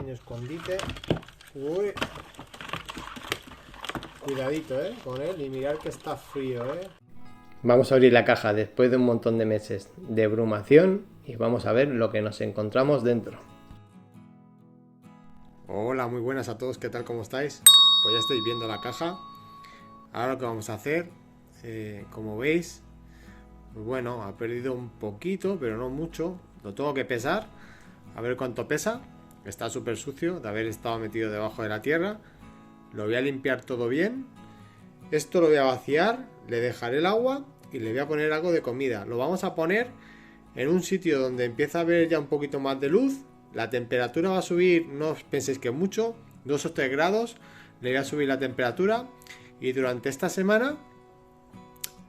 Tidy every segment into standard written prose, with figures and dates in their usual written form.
pequeño escondite. Uy. Cuidadito, con él y mirar que está frío, Vamos a abrir la caja después de un montón de meses de brumación y vamos a ver lo que nos encontramos dentro. Hola, muy buenas a todos, ¿qué tal? ¿Cómo estáis? Pues ya estáis viendo la caja. Ahora lo que vamos a hacer, como veis, pues bueno, ha perdido un poquito, pero no mucho. Lo tengo que pesar, a ver cuánto pesa. Está súper sucio de haber estado metido debajo de la tierra. Lo voy a limpiar todo bien. Esto lo voy a vaciar, le dejaré el agua y le voy a poner algo de comida. Lo vamos a poner en un sitio donde empieza a haber ya un poquito más de luz. La temperatura va a subir, no os penséis que mucho, 2 o 3 grados. Le voy a subir la temperatura y durante esta semana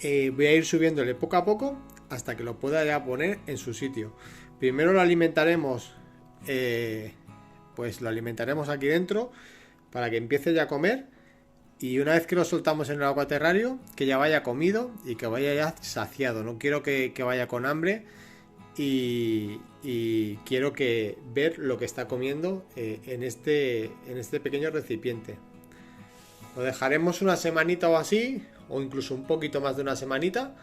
voy a ir subiéndole poco a poco hasta que lo pueda ya poner en su sitio. Primero lo alimentaremos, pues lo alimentaremos aquí dentro para que empiece ya a comer, y una vez que lo soltamos en el acuaterrario, que ya vaya comido y que vaya ya saciado. No quiero que vaya con hambre y quiero ver lo que está comiendo en este pequeño recipiente. Lo dejaremos una semanita o así, o incluso un poquito más de una semanita.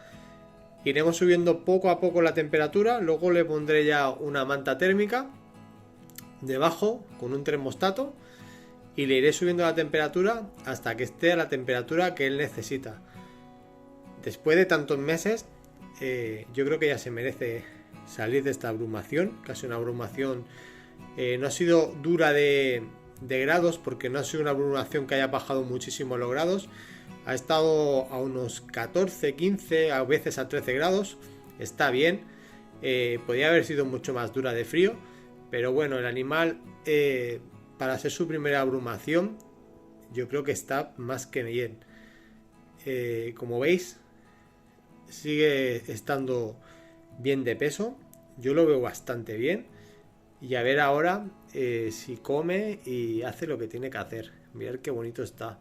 Iremos subiendo poco a poco la temperatura, luego le pondré ya una manta térmica debajo con un termostato y le iré subiendo la temperatura hasta que esté a la temperatura que él necesita. Después de tantos meses, yo creo que ya se merece salir de esta abrumación, casi una abrumación. No ha sido dura de grados, porque no ha sido una abrumación que haya bajado muchísimo los grados. Ha estado a unos 14, 15, a veces a 13 grados. Está bien. Podría haber sido mucho más dura de frío, pero bueno, el animal, para ser su primera abrumación, yo creo que está más que bien. Como veis, sigue estando bien de peso. Yo lo veo bastante bien. Y a ver ahora si come y hace lo que tiene que hacer. Mirad qué bonito está.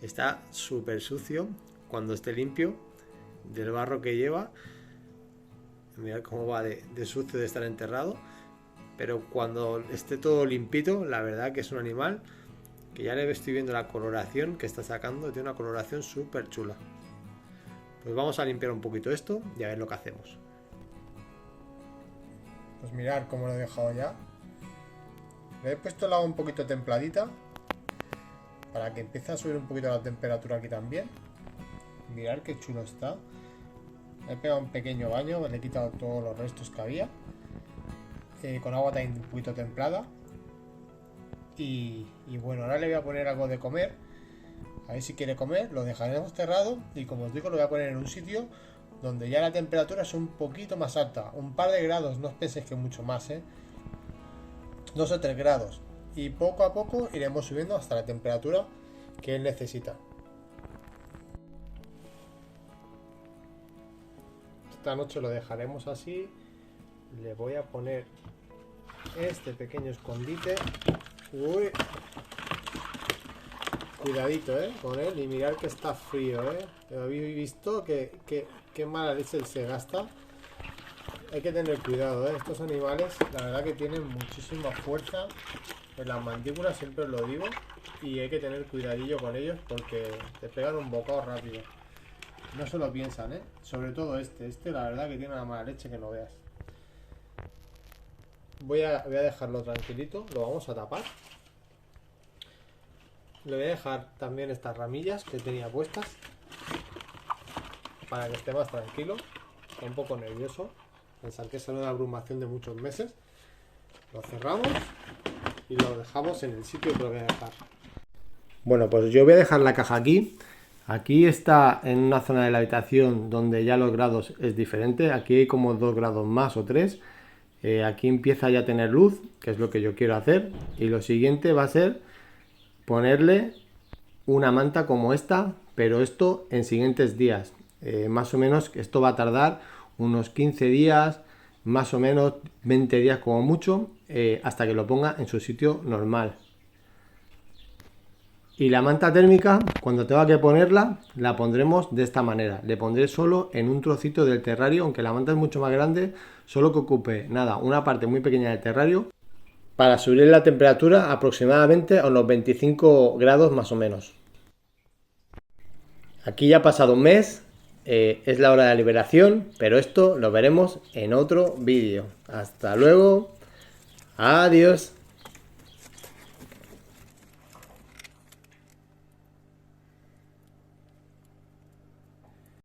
Está súper sucio. Cuando esté limpio del barro que lleva, mirad cómo va de sucio de estar enterrado. Pero cuando esté todo limpito, la verdad que es un animal que ya le estoy viendo la coloración que está sacando. Tiene una coloración súper chula. Pues vamos a limpiar un poquito esto y a ver lo que hacemos. Pues mirad cómo lo he dejado ya. Le he puesto el agua un poquito templadita para que empiece a subir un poquito la temperatura aquí también. Mirad qué chulo está. Le he pegado un pequeño baño, le he quitado todos los restos que había. Con agua también un poquito templada. Y bueno, ahora le voy a poner algo de comer. A ver si quiere comer. Lo dejaremos cerrado y, como os digo, lo voy a poner en un sitio donde ya la temperatura es un poquito más alta. Un par de grados, no os penséis que mucho más, 2 o 3 grados. Y poco a poco iremos subiendo hasta la temperatura que él necesita. Esta noche lo dejaremos así. Le voy a poner este pequeño escondite. Uy. Cuidadito, con él y mirar que está frío, Habéis visto que mala leche él se gasta. Hay que tener cuidado, Estos animales, la verdad que tienen muchísima fuerza en las mandíbulas, siempre os lo digo. Y hay que tener cuidadillo con ellos porque te pegan un bocado rápido. No se lo piensan, Sobre todo este la verdad que tiene una mala leche que no veas. Voy a dejarlo tranquilito, lo vamos a tapar. Le voy a dejar también estas ramillas que tenía puestas para que esté más tranquilo. Está un poco nervioso. Pensar que es una abrumación de muchos meses. Lo cerramos y lo dejamos en el sitio que lo voy a dejar. Bueno, pues yo voy a dejar la caja aquí. Aquí está en una zona de la habitación donde ya los grados es diferente. Aquí hay como 2 grados más o 3. Aquí empieza ya a tener luz, que es lo que yo quiero hacer. Y lo siguiente va a ser ponerle una manta como esta, pero esto en siguientes días. Más o menos esto va a tardar unos 15 días, más o menos 20 días como mucho, hasta que lo ponga en su sitio normal. Y la manta térmica, cuando tenga que ponerla, la pondremos de esta manera. Le pondré solo en un trocito del terrario, aunque la manta es mucho más grande, solo que ocupe, nada, una parte muy pequeña del terrario. para subir la temperatura aproximadamente a unos 25 grados más o menos. Aquí ya ha pasado un mes, es la hora de la liberación, pero esto lo veremos en otro vídeo. Hasta luego, adiós.